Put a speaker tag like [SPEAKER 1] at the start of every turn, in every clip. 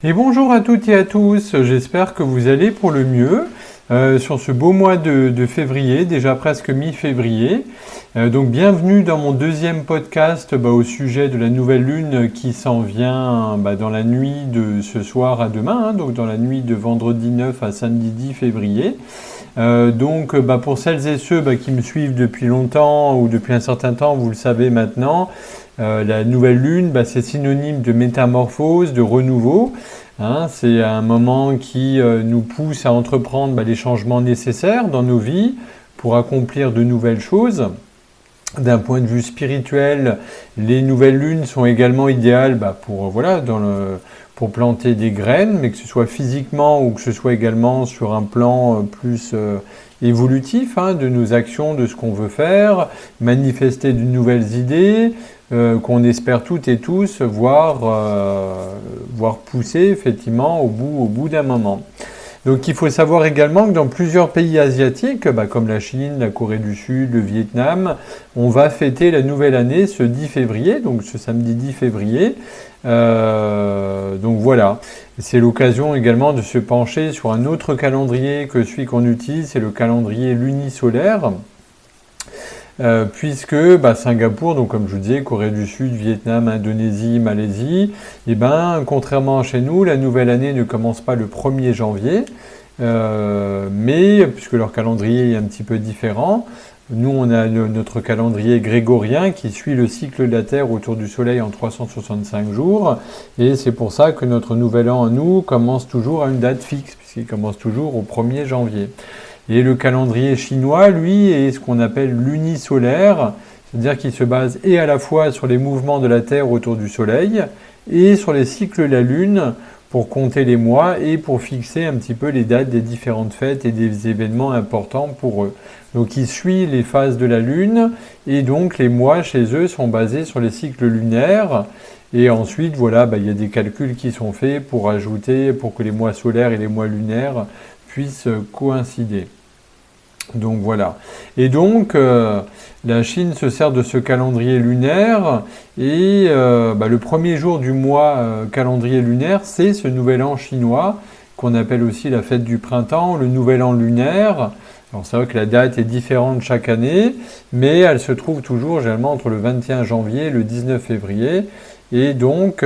[SPEAKER 1] Et bonjour à toutes et à tous, j'espère que vous allez pour le mieux sur ce beau mois de février, déjà presque mi-février. Donc bienvenue dans mon deuxième podcast au sujet de la nouvelle lune qui s'en vient dans la nuit de ce soir à demain, donc dans la nuit de vendredi 9 à samedi 10 février. Pour celles et ceux qui me suivent depuis longtemps ou depuis un certain temps, vous le savez maintenant, la nouvelle lune, c'est synonyme de métamorphose, de renouveau. C'est un moment qui nous pousse à entreprendre les changements nécessaires dans nos vies pour accomplir de nouvelles choses. D'un point de vue spirituel, les nouvelles lunes sont également idéales pour planter des graines, mais que ce soit physiquement ou que ce soit également sur un plan plus évolutif de nos actions, de ce qu'on veut faire, manifester de nouvelles idées, qu'on espère toutes et tous voir pousser effectivement au bout d'un moment. Donc il faut savoir également que dans plusieurs pays asiatiques, comme la Chine, la Corée du Sud, le Vietnam, on va fêter la nouvelle année ce 10 février, donc ce samedi 10 février. Donc voilà, c'est l'occasion également de se pencher sur un autre calendrier que celui qu'on utilise, c'est le calendrier lunisolaire. Puisque Singapour, donc comme je vous disais, Corée du Sud, Vietnam, Indonésie, Malaisie, contrairement à chez nous, la nouvelle année ne commence pas le 1er janvier, mais puisque leur calendrier est un petit peu différent, nous on a notre calendrier grégorien qui suit le cycle de la Terre autour du Soleil en 365 jours, et c'est pour ça que notre nouvel an à nous commence toujours à une date fixe, puisqu'il commence toujours au 1er janvier. Et le calendrier chinois, lui, est ce qu'on appelle lunisolaire, c'est-à-dire qu'il se base et à la fois sur les mouvements de la Terre autour du Soleil et sur les cycles de la Lune pour compter les mois et pour fixer un petit peu les dates des différentes fêtes et des événements importants pour eux. Donc il suit les phases de la Lune et donc les mois chez eux sont basés sur les cycles lunaires. Et ensuite, il y a des calculs qui sont faits pour que les mois solaires et les mois lunaires puissent coïncider. Donc voilà. Et donc, la Chine se sert de ce calendrier lunaire et le premier jour du mois calendrier lunaire, c'est ce nouvel an chinois qu'on appelle aussi la fête du printemps, le nouvel an lunaire. Alors c'est vrai que la date est différente chaque année, mais elle se trouve toujours généralement entre le 21 janvier et le 19 février. Et donc,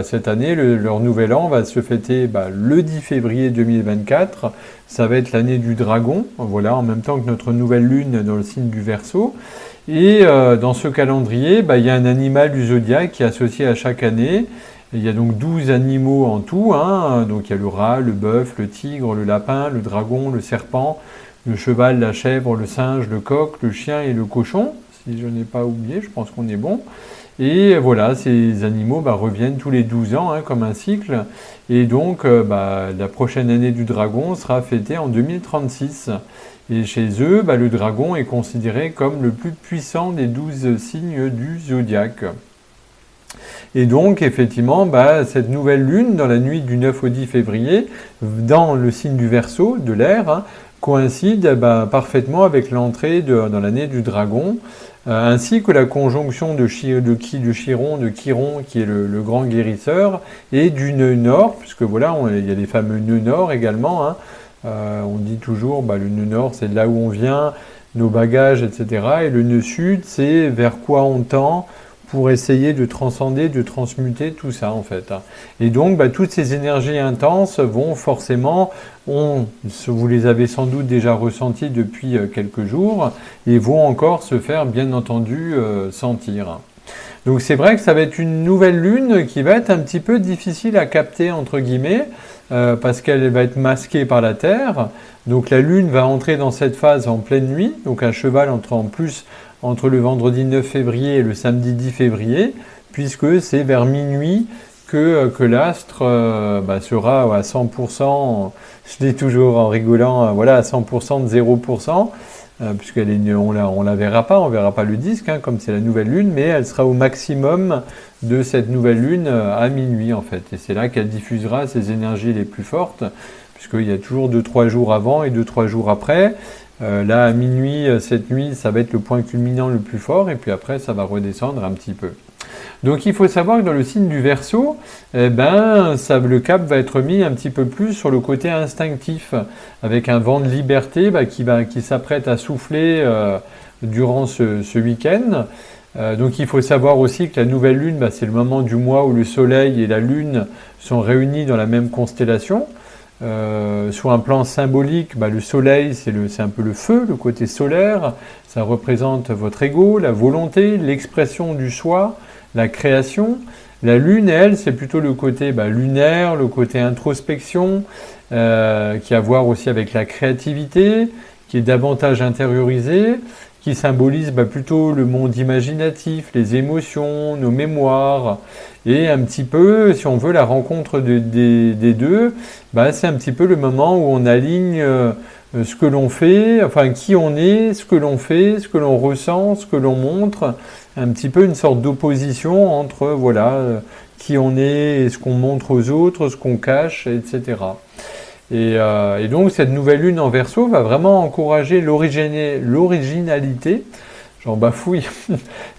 [SPEAKER 1] cette année, leur nouvel an va se fêter le 10 février 2024. Ça va être l'année du dragon, en même temps que notre nouvelle lune dans le signe du Verseau. Et dans ce calendrier, il y a un animal du zodiaque qui est associé à chaque année. Il y a donc 12 animaux en tout. Donc il y a le rat, le bœuf, le tigre, le lapin, le dragon, le serpent, le cheval, la chèvre, le singe, le coq, le chien et le cochon. Si je n'ai pas oublié, je pense qu'on est bon. Et voilà, ces animaux reviennent tous les 12 ans comme un cycle. Et donc, la prochaine année du dragon sera fêtée en 2036. Et chez eux, le dragon est considéré comme le plus puissant des 12 signes du zodiaque. Et donc, effectivement, cette nouvelle lune, dans la nuit du 9 au 10 février, dans le signe du Verseau, de l'air, coïncide parfaitement avec l'entrée dans l'année du dragon, ainsi que la conjonction de Chiron, qui est le grand guérisseur, et du nœud nord, puisque il y a les fameux nœuds nord également. On dit toujours, le nœud nord, c'est de là où on vient, nos bagages, etc. Et le nœud sud, c'est vers quoi on tend pour essayer de transcender, de transmuter tout ça en fait. Et donc toutes ces énergies intenses vont forcément, vous les avez sans doute déjà ressenties depuis quelques jours, et vont encore se faire bien entendu sentir. Donc c'est vrai que ça va être une nouvelle lune qui va être un petit peu difficile à capter entre guillemets, parce qu'elle va être masquée par la Terre. Donc la lune va entrer dans cette phase en pleine nuit, donc un cheval entre le vendredi 9 février et le samedi 10 février, puisque c'est vers minuit que l'astre sera à 100%, je dis toujours en rigolant, à 100% de 0%, on la verra pas, on verra pas le disque, comme c'est la nouvelle lune, mais elle sera au maximum de cette nouvelle lune à minuit en fait. Et c'est là qu'elle diffusera ses énergies les plus fortes, puisqu'il y a toujours 2-3 jours avant et 2-3 jours après. Là, à minuit, cette nuit, ça va être le point culminant le plus fort, et puis après, ça va redescendre un petit peu. Donc il faut savoir que dans le signe du Verseau, le cap va être mis un petit peu plus sur le côté instinctif, avec un vent de liberté qui s'apprête à souffler durant ce week-end. Donc il faut savoir aussi que la nouvelle lune, c'est le moment du mois où le soleil et la lune sont réunis dans la même constellation. Sur un plan symbolique, le soleil c'est un peu le feu, le côté solaire, ça représente votre ego, la volonté, l'expression du soi, la création. La lune, elle, c'est plutôt le côté lunaire, le côté introspection, qui a à voir aussi avec la créativité, qui est davantage intériorisé, qui symbolise plutôt le monde imaginatif, les émotions, nos mémoires, et un petit peu, si on veut, la rencontre des deux, c'est un petit peu le moment où on aligne ce que l'on fait, enfin qui on est, ce que l'on fait, ce que l'on ressent, ce que l'on montre, un petit peu une sorte d'opposition entre qui on est et ce qu'on montre aux autres, ce qu'on cache, etc. Et donc cette nouvelle lune en Verseau va vraiment encourager l'originalité, j'en bafouille,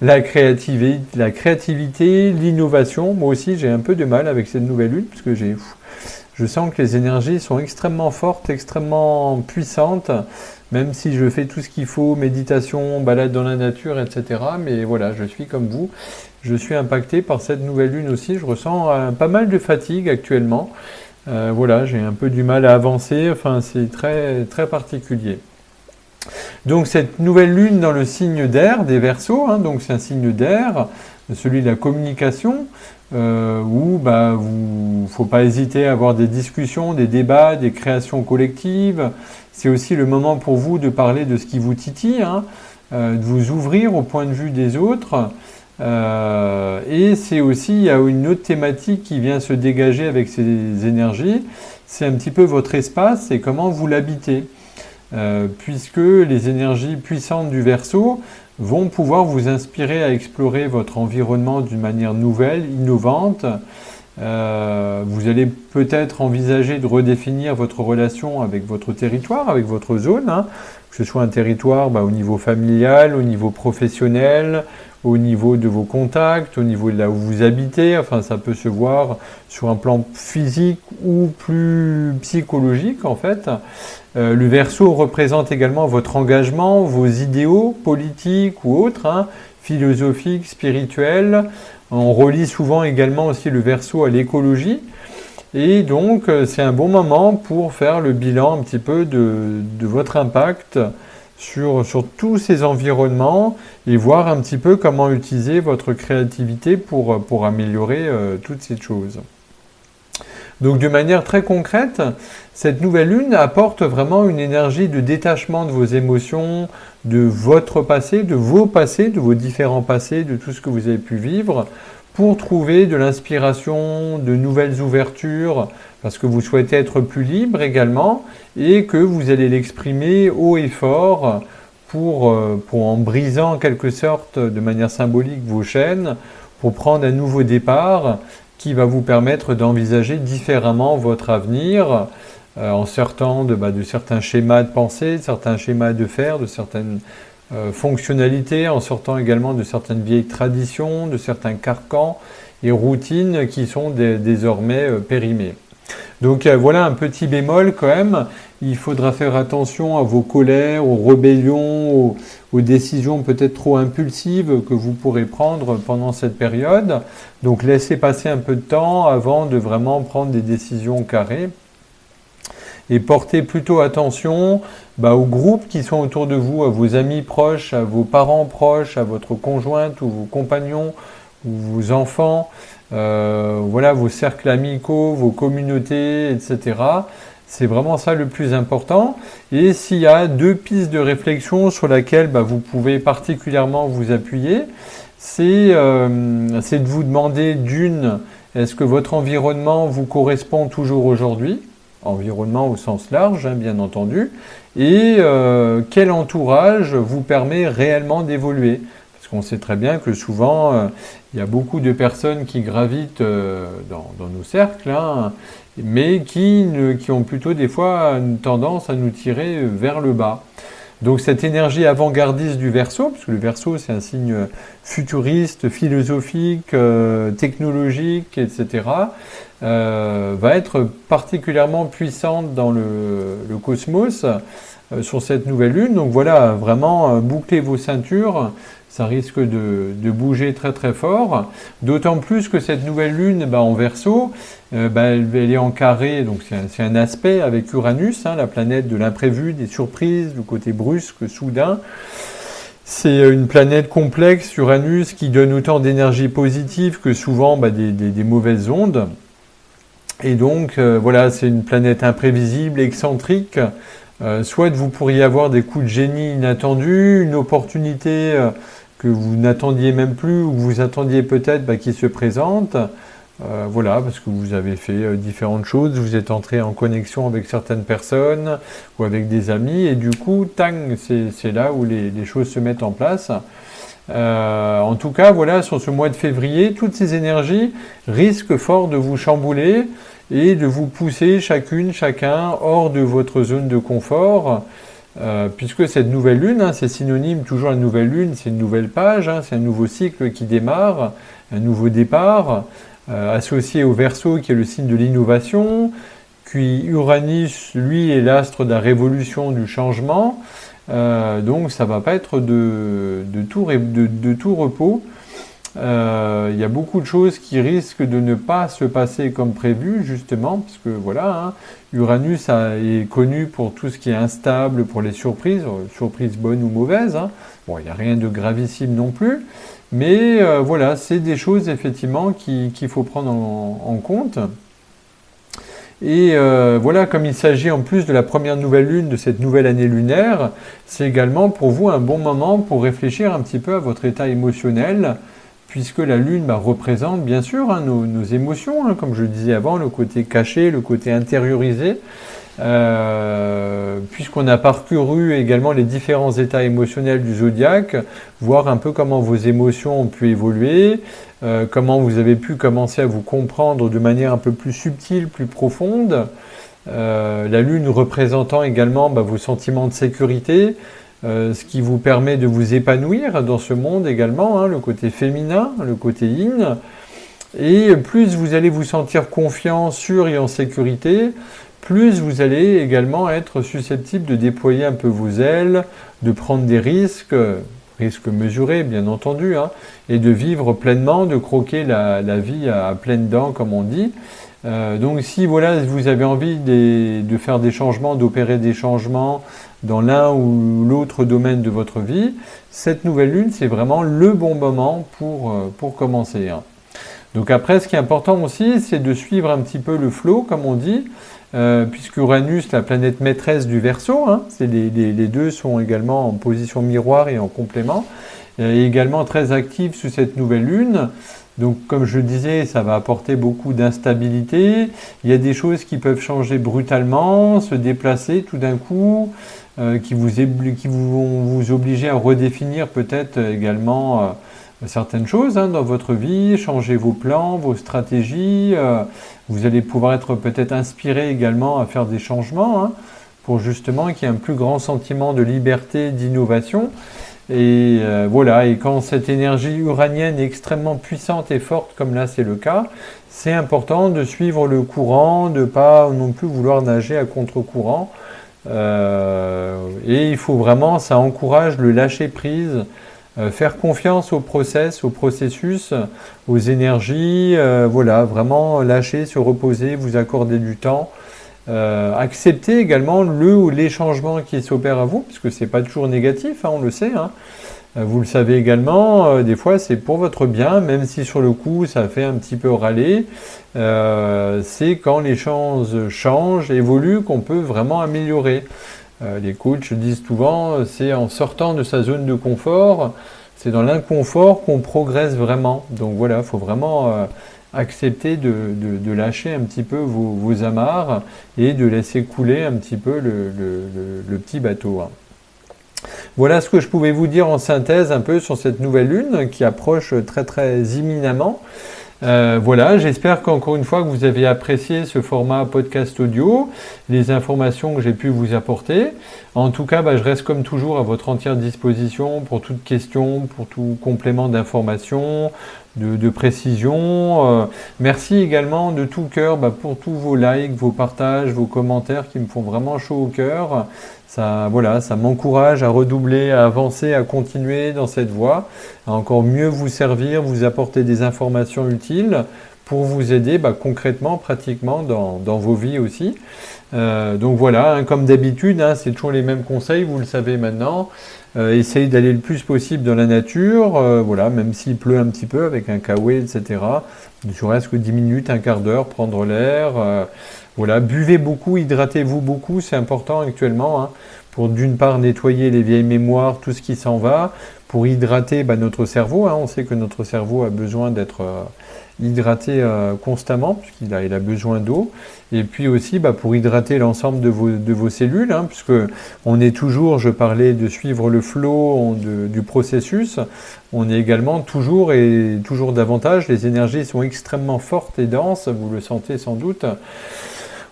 [SPEAKER 1] la créativité, l'innovation. Moi aussi j'ai un peu de mal avec cette nouvelle lune parce que je sens que les énergies sont extrêmement fortes, extrêmement puissantes, même si je fais tout ce qu'il faut, méditation, balade dans la nature, etc. Mais voilà, je suis comme vous, je suis impacté par cette nouvelle lune aussi, je ressens pas mal de fatigue actuellement. J'ai un peu du mal à avancer, c'est très, très particulier. Donc cette nouvelle lune dans le signe d'air des Verseaux, donc c'est un signe d'air, celui de la communication, où faut pas hésiter à avoir des discussions, des débats, des créations collectives. C'est aussi le moment pour vous de parler de ce qui vous titille, de vous ouvrir au point de vue des autres. Et c'est aussi, il y a une autre thématique qui vient se dégager avec ces énergies, c'est un petit peu votre espace et comment vous l'habitez. Puisque les énergies puissantes du Verseau vont pouvoir vous inspirer à explorer votre environnement d'une manière nouvelle, innovante. Vous allez peut-être envisager de redéfinir votre relation avec votre territoire, avec votre zone, que ce soit un territoire au niveau familial, au niveau professionnel, au niveau de vos contacts, au niveau de là où vous habitez. Ça peut se voir sur un plan physique ou plus psychologique en fait. Le Verseau représente également votre engagement, vos idéaux politiques ou autres, philosophiques, spirituels. On relie souvent également aussi le Verseau à l'écologie. Et donc, c'est un bon moment pour faire le bilan un petit peu de votre impact sur tous ces environnements et voir un petit peu comment utiliser votre créativité pour améliorer toutes ces choses. Donc de manière très concrète, cette nouvelle lune apporte vraiment une énergie de détachement de vos émotions, de votre passé, de vos différents passés, de tout ce que vous avez pu vivre, pour trouver de l'inspiration, de nouvelles ouvertures, parce que vous souhaitez être plus libre également, et que vous allez l'exprimer haut et fort pour en brisant en quelque sorte de manière symbolique vos chaînes, pour prendre un nouveau départ qui va vous permettre d'envisager différemment votre avenir, en sortant de certains schémas de pensée, de certains schémas de faire, de certaines fonctionnalités, en sortant également de certaines vieilles traditions, de certains carcans et routines qui sont désormais périmés. Donc voilà un petit bémol quand même, il faudra faire attention à vos colères, aux rébellions, aux décisions peut-être trop impulsives que vous pourrez prendre pendant cette période. Donc laissez passer un peu de temps avant de vraiment prendre des décisions carrées. Et portez plutôt attention aux groupes qui sont autour de vous, à vos amis proches, à vos parents proches, à votre conjointe ou vos compagnons ou vos enfants, vos cercles amicaux, vos communautés, etc. C'est vraiment ça le plus important. Et s'il y a 2 pistes de réflexion sur lesquelles vous pouvez particulièrement vous appuyer, c'est de vous demander d'une, est-ce que votre environnement vous correspond toujours aujourd'hui ? Environnement au sens large, bien entendu, et quel entourage vous permet réellement d'évoluer. Parce qu'on sait très bien que souvent, il y a beaucoup de personnes qui gravitent dans nos cercles, mais qui ont plutôt des fois une tendance à nous tirer vers le bas. Donc cette énergie avant-gardiste du Verseau, parce que le Verseau c'est un signe futuriste, philosophique, technologique, etc., va être particulièrement puissante dans le cosmos sur cette nouvelle lune. Donc voilà, vraiment bouclez vos ceintures, ça risque de bouger très très fort. D'autant plus que cette nouvelle lune en Verseau, elle est en carré, donc c'est un aspect avec Uranus, la planète de l'imprévu, des surprises, du côté brusque, soudain. C'est une planète complexe, Uranus, qui donne autant d'énergie positive que souvent des mauvaises ondes. Et donc, voilà, c'est une planète imprévisible, excentrique. Soit vous pourriez avoir des coups de génie inattendus, une opportunité que vous n'attendiez même plus ou que vous attendiez peut-être qui se présente. Voilà, parce que vous avez fait différentes choses, vous êtes entré en connexion avec certaines personnes ou avec des amis, et du coup, tang, c'est là où les choses se mettent en place. En tout cas, voilà, sur ce mois de février, toutes ces énergies risquent fort de vous chambouler et de vous pousser chacun hors de votre zone de confort, puisque cette nouvelle lune, c'est synonyme, toujours la nouvelle lune, c'est une nouvelle page, c'est un nouveau cycle qui démarre, un nouveau départ, associé au Verseau qui est le signe de l'innovation, puis Uranus, lui, est l'astre de la révolution, du changement, donc ça ne va pas être de tout repos. Il y a beaucoup de choses qui risquent de ne pas se passer comme prévu, justement, parce que voilà, Uranus est connu pour tout ce qui est instable, pour les surprises bonnes ou mauvaises. Bon, il n'y a rien de gravissime non plus, mais voilà, c'est des choses effectivement qu'il faut prendre en compte. Et voilà, comme il s'agit en plus de la première nouvelle lune de cette nouvelle année lunaire, c'est également pour vous un bon moment pour réfléchir un petit peu à votre état émotionnel, puisque la lune représente bien sûr nos émotions, comme je le disais avant, le côté caché, le côté intériorisé, puisqu'on a parcouru également les différents états émotionnels du zodiaque, voir un peu comment vos émotions ont pu évoluer, comment vous avez pu commencer à vous comprendre de manière un peu plus subtile, plus profonde, la lune représentant également vos sentiments de sécurité, ce qui vous permet de vous épanouir dans ce monde également, le côté féminin, le côté yin. Et plus vous allez vous sentir confiant, sûr et en sécurité, plus vous allez également être susceptible de déployer un peu vos ailes, de prendre des risques mesurés bien entendu, et de vivre pleinement, de croquer la vie à pleines dents comme on dit. Donc si voilà, vous avez envie de faire des changements, d'opérer des changements dans l'un ou l'autre domaine de votre vie, cette nouvelle lune, c'est vraiment le bon moment pour commencer. Donc après, ce qui est important aussi, c'est de suivre un petit peu le flow, comme on dit, puisque Uranus, la planète maîtresse du Verseau, les deux sont également en position miroir et en complément, et également très actifs sous cette nouvelle lune. Donc comme je le disais, ça va apporter beaucoup d'instabilité. Il y a des choses qui peuvent changer brutalement, se déplacer tout d'un coup, qui vont vous obliger à redéfinir peut-être également certaines choses dans votre vie, changer vos plans, vos stratégies. Vous allez pouvoir être peut-être inspiré également à faire des changements pour justement qu'il y ait un plus grand sentiment de liberté, d'innovation. Et voilà, et quand cette énergie uranienne est extrêmement puissante et forte, comme là c'est le cas, c'est important de suivre le courant, de ne pas non plus vouloir nager à contre-courant. Et il faut vraiment, ça encourage le lâcher-prise, faire confiance au processus, aux énergies, voilà, vraiment lâcher, se reposer, vous accorder du temps. Accepter également le ou les changements qui s'opèrent à vous, puisque c'est pas toujours négatif, on le sait. Vous le savez également, des fois c'est pour votre bien, même si sur le coup ça fait un petit peu râler. C'est quand les choses changent, évoluent, qu'on peut vraiment améliorer. Les coachs disent souvent, c'est en sortant de sa zone de confort, c'est dans l'inconfort qu'on progresse vraiment. Donc voilà, il faut vraiment accepter de lâcher un petit peu vos amarres et de laisser couler un petit peu le petit bateau. Voilà ce que je pouvais vous dire en synthèse un peu sur cette nouvelle lune qui approche très très imminemment. Voilà, j'espère qu'encore une fois que vous avez apprécié ce format podcast audio, les informations que j'ai pu vous apporter. En tout cas, je reste comme toujours à votre entière disposition pour toute question, pour tout complément d'information, de précision. Merci également de tout cœur pour tous vos likes, vos partages, vos commentaires qui me font vraiment chaud au cœur. Ça, voilà, ça m'encourage à redoubler, à avancer, à continuer dans cette voie, à encore mieux vous servir, vous apporter des informations utiles pour vous aider concrètement, pratiquement dans vos vies aussi. Donc voilà, comme d'habitude, c'est toujours les mêmes conseils, vous le savez maintenant. Essayez d'aller le plus possible dans la nature, voilà, même s'il pleut un petit peu avec un kawaii, etc. Ne serait-ce que 10 minutes, un quart d'heure, prendre l'air. Voilà, buvez beaucoup, hydratez-vous beaucoup, c'est important actuellement, pour d'une part nettoyer les vieilles mémoires, tout ce qui s'en va, pour hydrater notre cerveau. On sait que notre cerveau a besoin d'être hydraté constamment, puisqu'il a besoin d'eau. Et puis aussi pour hydrater l'ensemble de vos cellules, puisque on est toujours, je parlais de suivre le flow du processus, on est également toujours et toujours davantage, les énergies sont extrêmement fortes et denses, vous le sentez sans doute.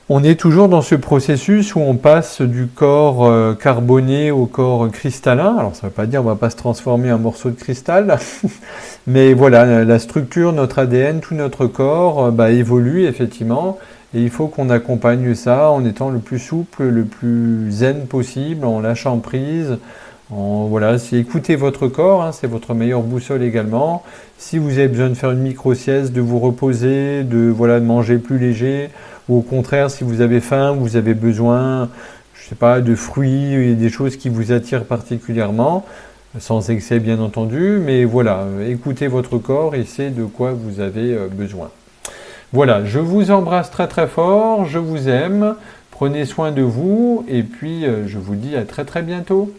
[SPEAKER 1] On est toujours dans ce processus où on passe du corps carboné au corps cristallin. Alors ça ne veut pas dire qu'on ne va pas se transformer en morceau de cristal, mais voilà, la structure, notre ADN, tout notre corps évolue effectivement. Et il faut qu'on accompagne ça en étant le plus souple, le plus zen possible, en lâchant prise. Voilà, si écoutez votre corps, c'est votre meilleure boussole également. Si vous avez besoin de faire une micro-sieste, de vous reposer, de manger plus léger, ou au contraire, si vous avez faim, vous avez besoin, je sais pas, de fruits, et des choses qui vous attirent particulièrement, sans excès bien entendu, mais voilà, écoutez votre corps et c'est de quoi vous avez besoin. Voilà, je vous embrasse très très fort, je vous aime, prenez soin de vous et puis je vous dis à très très bientôt.